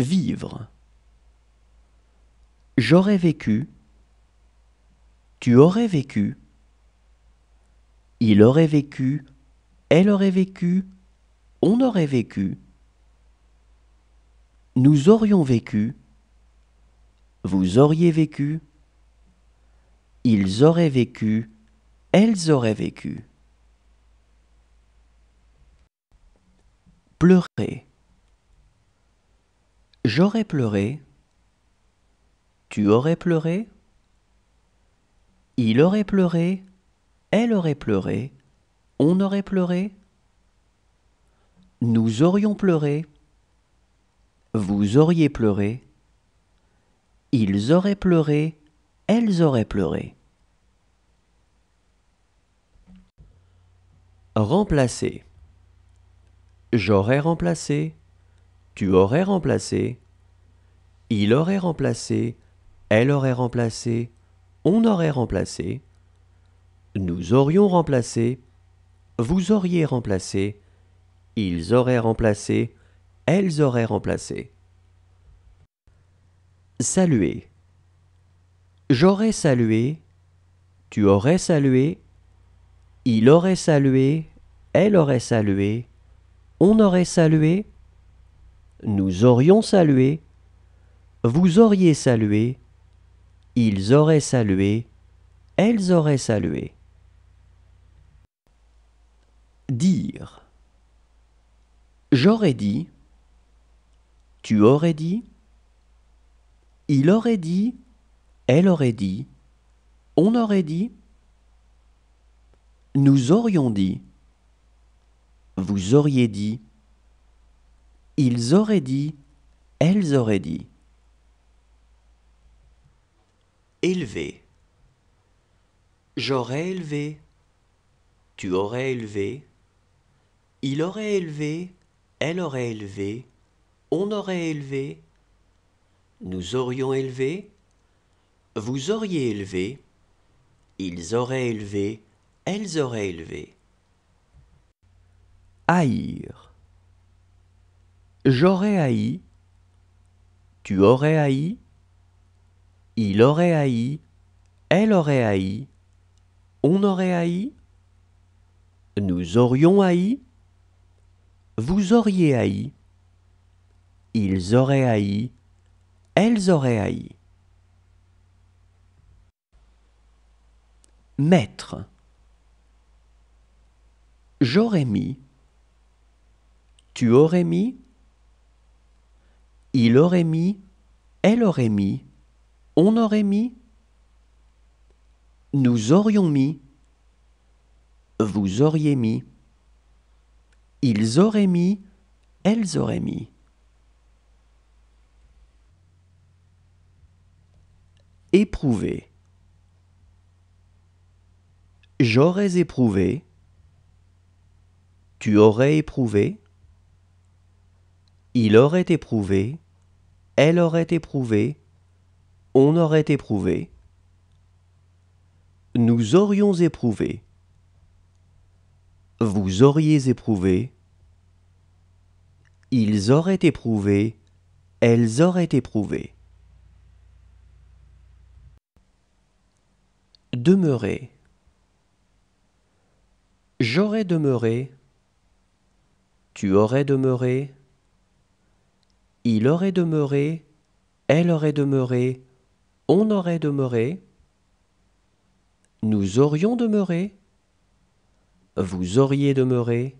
Vivre. J'aurais vécu. Tu aurais vécu. Il aurait vécu. Elle aurait vécu. On aurait vécu. Nous aurions vécu. Vous auriez vécu. Ils auraient vécu. Elles auraient vécu. Pleurer. J'aurais pleuré. Tu aurais pleuré. Il aurait pleuré. Elle aurait pleuré. On aurait pleuré. Nous aurions pleuré. Vous auriez pleuré. Ils auraient pleuré. Elles auraient pleuré. Remplacer. J'aurais remplacé. Tu aurais remplacé. Il aurait remplacé. Elle aurait remplacé. On aurait remplacé. Nous aurions remplacé. Vous auriez remplacé. Ils auraient remplacé. Elles auraient remplacé. Saluer. J'aurais salué. Tu aurais salué. Il aurait salué. Elle aurait salué. On aurait salué. Nous aurions salué. Vous auriez salué. Ils auraient salué. Elles auraient salué. Dire. J'aurais dit. Tu aurais dit. Il aurait dit. Elle aurait dit. On aurait dit. Nous aurions dit. Vous auriez dit. Ils auraient dit. Elles auraient dit. Élever. J'aurais élevé. Tu aurais élevé. Il aurait élevé. Elle aurait élevé. On aurait élevé. Nous aurions élevé. Vous auriez élevé. Ils auraient élevé. Elles auraient élevé. Haïr. J'aurais haï. Tu aurais haï. Il aurait haï. Elle aurait haï. On aurait haï. Nous aurions haï. Vous auriez haï. Ils auraient haï. Elles auraient haï. Mettre. J'aurais mis. Tu aurais mis. Il aurait mis. Elle aurait mis. On aurait mis. Nous aurions mis. Vous auriez mis. Ils auraient mis. Elles auraient mis. Éprouver. J'aurais éprouvé. Tu aurais éprouvé. Il aurait éprouvé. Elle aurait éprouvé. On aurait éprouvé. Nous aurions éprouvé. Vous auriez éprouvé. Ils auraient éprouvé. Elles auraient éprouvé. Demeurer. J'aurais demeuré. Tu aurais demeuré. Il aurait demeuré. Elle aurait demeuré. On aurait demeuré. Nous aurions demeuré. Vous auriez demeuré.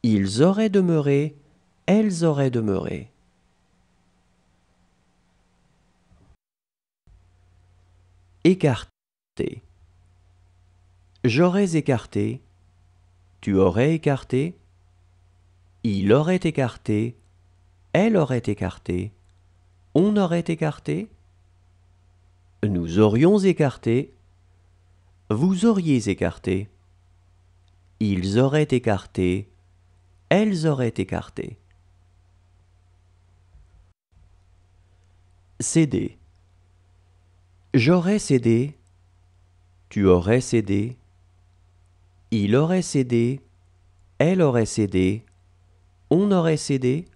Ils auraient demeuré. Elles auraient demeuré. Écarter. J'aurais écarté. Tu aurais écarté. Il aurait écarté. Elle aurait écarté. On aurait écarté. Nous aurions écarté. Vous auriez écarté. Ils auraient écarté. Elles auraient écarté. Céder. J'aurais cédé. Tu aurais cédé. Il aurait cédé. Elle aurait cédé. On aurait cédé.